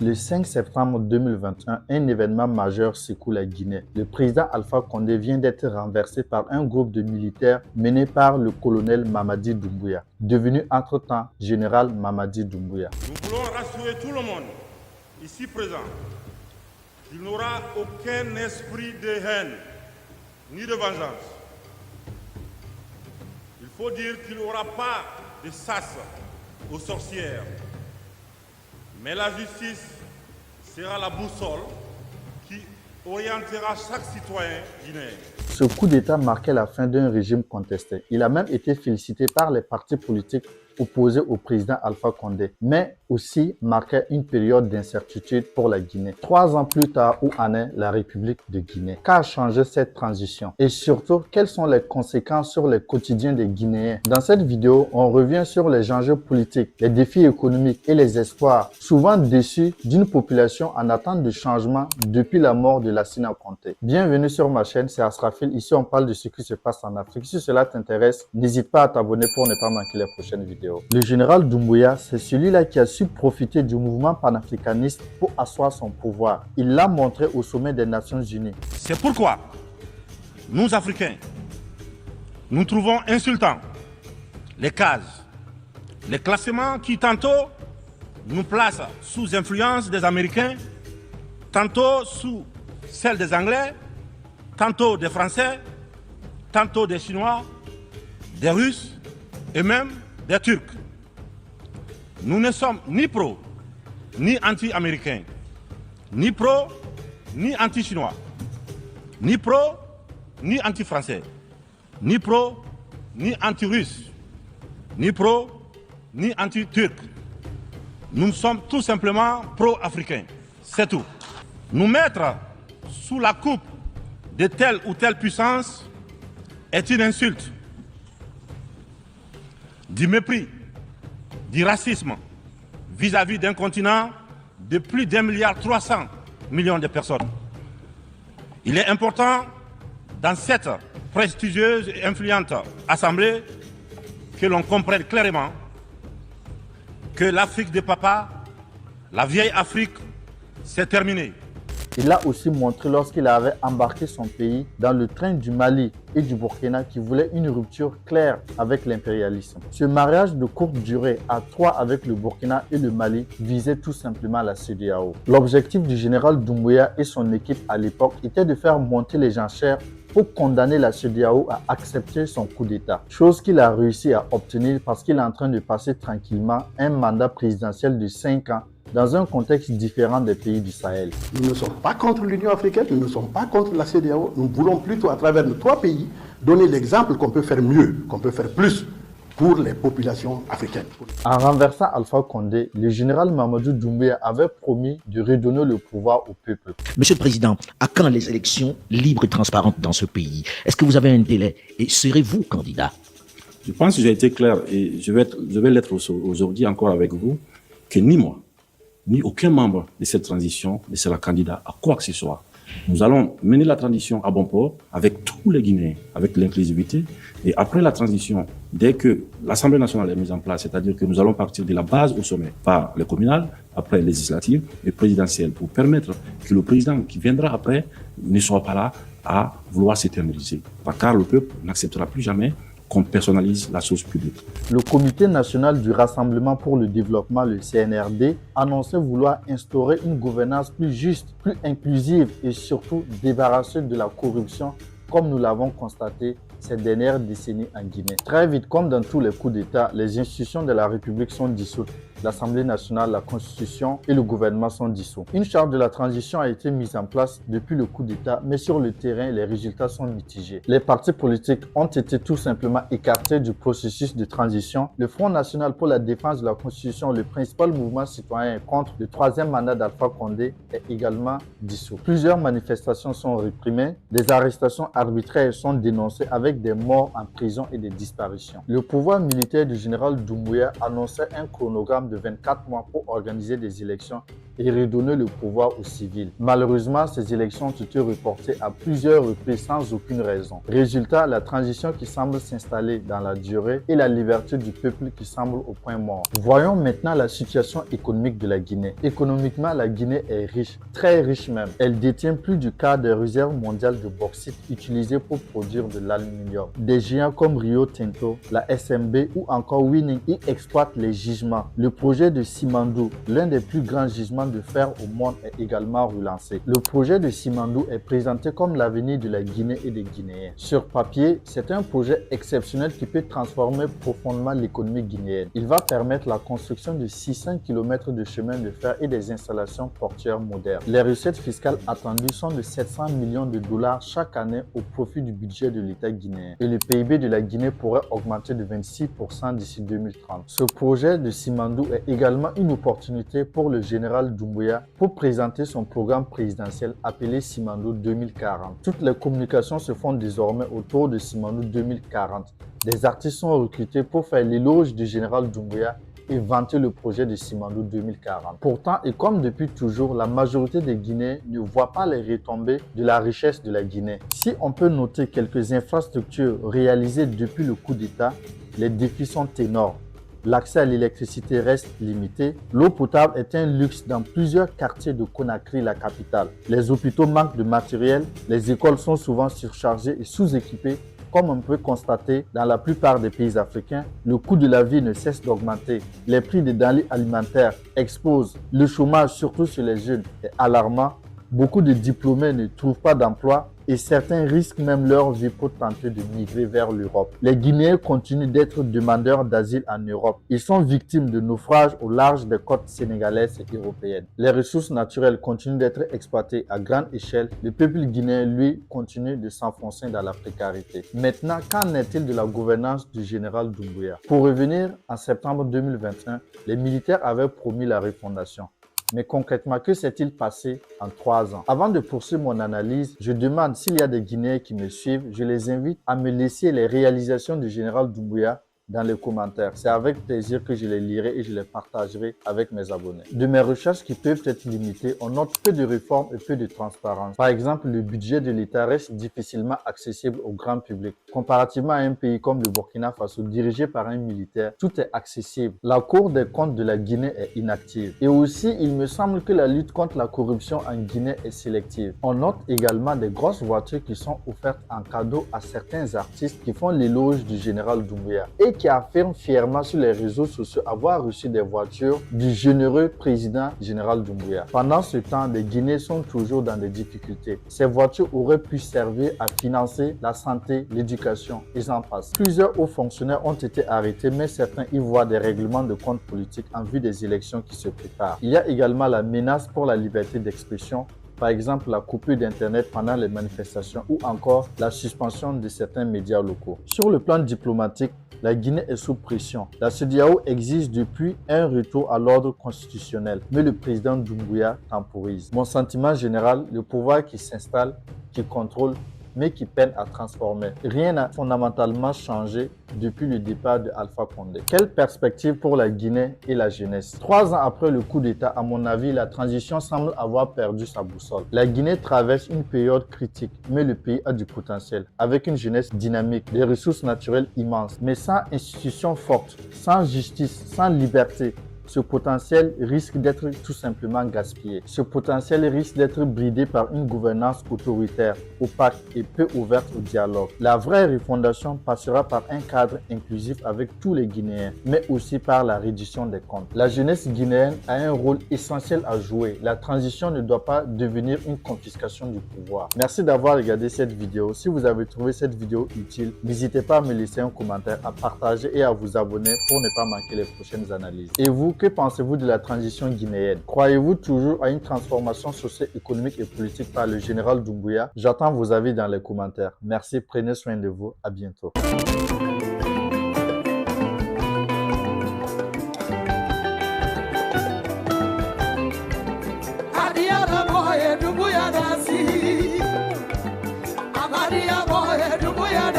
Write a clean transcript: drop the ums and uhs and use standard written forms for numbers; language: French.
Le 5 septembre 2021, un événement majeur secoue la Guinée. Le président Alpha Condé vient d'être renversé par un groupe de militaires mené par le colonel Mamadi Doumbouya, devenu entre-temps général Mamadi Doumbouya. Nous voulons rassurer tout le monde ici présent qu'il n'y aura aucun esprit de haine ni de vengeance. Il faut dire qu'il n'y aura pas de sas aux sorcières. Mais la justice sera la boussole qui orientera chaque citoyen guinéen. Ce coup d'État marquait la fin d'un régime contesté. Il a même été félicité par les partis politiques opposés au président Alpha Condé, mais aussi marquait une période d'incertitude pour la Guinée. 3 ans plus tard, où en est la République de Guinée? Qu'a changé cette transition? Et surtout, quelles sont les conséquences sur les quotidiens des Guinéens? Dans cette vidéo, on revient sur les enjeux politiques, les défis économiques et les espoirs, souvent déçus d'une population en attente de changement depuis la mort de Lassina Conté. Bienvenue sur ma chaîne, c'est Asrafil. Ici, on parle de ce qui se passe en Afrique. Si cela t'intéresse, n'hésite pas à t'abonner pour ne pas manquer les prochaines vidéos. Le général Doumbouya, c'est celui-là qui a su profiter du mouvement panafricaniste pour asseoir son pouvoir. Il l'a montré au sommet des Nations Unies. C'est pourquoi nous, Africains, nous trouvons insultants les cases, les classements qui tantôt nous placent sous influence des Américains, tantôt sous celle des Anglais, tantôt des Français, tantôt des Chinois, des Russes et même des Turcs. Nous ne sommes ni pro, ni anti-américains, ni pro, ni anti-chinois, ni pro, ni anti-français, ni pro, ni anti-russe, ni pro, ni anti-turc. Nous sommes tout simplement pro-africains. C'est tout. Nous mettre sous la coupe de telle ou telle puissance est une insulte, du mépris, du racisme vis-à-vis d'un continent de plus d'1,3 milliard de personnes. Il est important dans cette prestigieuse et influente assemblée que l'on comprenne clairement que l'Afrique de papa, la vieille Afrique, c'est terminé. Il l'a aussi montré lorsqu'il avait embarqué son pays dans le train du Mali et du Burkina qui voulait une rupture claire avec l'impérialisme. Ce mariage de courte durée à 3 avec le Burkina et le Mali visait tout simplement la CEDEAO. L'objectif du général Doumbouya et son équipe à l'époque était de faire monter les enchères pour condamner la CEDEAO à accepter son coup d'État. Chose qu'il a réussi à obtenir parce qu'il est en train de passer tranquillement un mandat présidentiel de 5 ans dans un contexte différent des pays du Sahel. Nous ne sommes pas contre l'Union africaine, nous ne sommes pas contre la CEDEAO. Nous voulons plutôt, à travers nos 3 pays, donner l'exemple qu'on peut faire mieux, qu'on peut faire plus pour les populations africaines. En renversant Alpha Condé, le général Mamadou Doumbouya avait promis de redonner le pouvoir au peuple. Monsieur le Président, à quand les élections libres et transparentes dans ce pays? Est-ce que vous avez un délai et serez-vous candidat? Je pense que j'ai été clair et je vais l'être aujourd'hui encore avec vous, que ni moi, ni aucun membre de cette transition ne sera candidat à quoi que ce soit. Nous allons mener la transition à bon port avec tous les Guinéens, avec l'inclusivité. Et après la transition, dès que l'Assemblée nationale est mise en place, c'est-à-dire que nous allons partir de la base au sommet, par les communales, après les législatives et présidentielles, pour permettre que le président qui viendra après ne soit pas là à vouloir s'éterniser. Car le peuple n'acceptera plus jamais qu'on personnalise la chose publique. Le Comité national du Rassemblement pour le développement, le CNRD, annonçait vouloir instaurer une gouvernance plus juste, plus inclusive et surtout débarrassée de la corruption comme nous l'avons constaté ces dernières décennies en Guinée. Très vite, comme dans tous les coups d'État, les institutions de la République sont dissoutes. L'Assemblée nationale, la Constitution et le gouvernement sont dissous. Une charte de la transition a été mise en place depuis le coup d'État, mais sur le terrain, les résultats sont mitigés. Les partis politiques ont été tout simplement écartés du processus de transition. Le Front national pour la défense de la Constitution, le principal mouvement citoyen contre le 3e mandat d'Alpha Condé, est également dissous. Plusieurs manifestations sont réprimées, des arrestations arbitraires sont dénoncées avec des morts en prison et des disparitions. Le pouvoir militaire du général Doumbouya annonçait un chronogramme de 24 mois pour organiser des élections et redonner le pouvoir aux civils. Malheureusement, ces élections ont été reportées à plusieurs reprises sans aucune raison. Résultat, la transition qui semble s'installer dans la durée et la liberté du peuple qui semble au point mort. Voyons maintenant la situation économique de la Guinée. Économiquement, la Guinée est riche, très riche même. Elle détient plus du quart des réserves mondiales de bauxite utilisées pour produire de l'aluminium. Des géants comme Rio Tinto, la SMB ou encore Winning y exploitent les gisements. Le projet de Simandou, l'un des plus grands gisements de fer au monde, est également relancé. Le projet de Simandou est présenté comme l'avenir de la Guinée et des Guinéens. Sur papier, c'est un projet exceptionnel qui peut transformer profondément l'économie guinéenne. Il va permettre la construction de 600 km de chemin de fer et des installations portuaires modernes. Les recettes fiscales attendues sont de 700 millions de dollars chaque année au profit du budget de l'État guinéen. Et le PIB de la Guinée pourrait augmenter de 26% d'ici 2030. Ce projet de Simandou est également une opportunité pour le général Doumbouya pour présenter son programme présidentiel appelé Simandou 2040. Toutes les communications se font désormais autour de Simandou 2040. Des artistes sont recrutés pour faire l'éloge du général Doumbouya et vanter le projet de Simandou 2040. Pourtant, et comme depuis toujours, la majorité des Guinéens ne voient pas les retombées de la richesse de la Guinée. Si on peut noter quelques infrastructures réalisées depuis le coup d'État, les défis sont énormes. L'accès à l'électricité reste limité. L'eau potable est un luxe dans plusieurs quartiers de Conakry, la capitale. Les hôpitaux manquent de matériel, les écoles sont souvent surchargées et sous-équipées. Comme on peut constater dans la plupart des pays africains, le coût de la vie ne cesse d'augmenter. Les prix des denrées alimentaires explosent. Le chômage, surtout chez les jeunes, est alarmant. Beaucoup de diplômés ne trouvent pas d'emploi et certains risquent même leur vie pour tenter de migrer vers l'Europe. Les Guinéens continuent d'être demandeurs d'asile en Europe. Ils sont victimes de naufrages au large des côtes sénégalaises et européennes. Les ressources naturelles continuent d'être exploitées à grande échelle. Le peuple guinéen, lui, continue de s'enfoncer dans la précarité. Maintenant, qu'en est-il de la gouvernance du général Doumbouya? Pour revenir en septembre 2021, les militaires avaient promis la refondation. Mais concrètement, que s'est-il passé en 3 ans? Avant de poursuivre mon analyse, je demande s'il y a des Guinéens qui me suivent, je les invite à me laisser les réalisations du général Doumbouya dans les commentaires. C'est avec plaisir que je les lirai et je les partagerai avec mes abonnés. De mes recherches qui peuvent être limitées, on note peu de réformes et peu de transparence. Par exemple, le budget de l'État reste difficilement accessible au grand public. Comparativement à un pays comme le Burkina Faso, dirigé par un militaire, tout est accessible. La Cour des comptes de la Guinée est inactive. Et aussi, il me semble que la lutte contre la corruption en Guinée est sélective. On note également des grosses voitures qui sont offertes en cadeau à certains artistes qui font l'éloge du général Doumbouya et qui affirme fièrement sur les réseaux sociaux avoir reçu des voitures du généreux président général Doumbouya. Pendant ce temps, les Guinéens sont toujours dans des difficultés. Ces voitures auraient pu servir à financer la santé, l'éducation et j'en passe. Plusieurs hauts fonctionnaires ont été arrêtés, mais certains y voient des règlements de comptes politiques en vue des élections qui se préparent. Il y a également la menace pour la liberté d'expression, par exemple la coupure d'Internet pendant les manifestations ou encore la suspension de certains médias locaux. Sur le plan diplomatique, la Guinée est sous pression. La CEDEAO exige depuis un retour à l'ordre constitutionnel, mais le président Doumbouya temporise. Mon sentiment général, le pouvoir qui s'installe, qui contrôle, mais qui peine à transformer. Rien n'a fondamentalement changé depuis le départ de Alpha Condé. Quelle perspective pour la Guinée et la jeunesse? 3 ans après le coup d'État, à mon avis, la transition semble avoir perdu sa boussole. La Guinée traverse une période critique, mais le pays a du potentiel, avec une jeunesse dynamique, des ressources naturelles immenses. Mais sans institutions fortes, sans justice, sans liberté, ce potentiel risque d'être tout simplement gaspillé. Ce potentiel risque d'être bridé par une gouvernance autoritaire, opaque et peu ouverte au dialogue. La vraie refondation passera par un cadre inclusif avec tous les Guinéens, mais aussi par la réduction des comptes. La jeunesse guinéenne a un rôle essentiel à jouer. La transition ne doit pas devenir une confiscation du pouvoir. Merci d'avoir regardé cette vidéo. Si vous avez trouvé cette vidéo utile, n'hésitez pas à me laisser un commentaire, à partager et à vous abonner pour ne pas manquer les prochaines analyses. Et vous, que pensez-vous de la transition guinéenne? Croyez-vous toujours à une transformation socio-économique et politique par le général Doumbouya? J'attends vos avis dans les commentaires. Merci, prenez soin de vous. À bientôt. Doumbouya,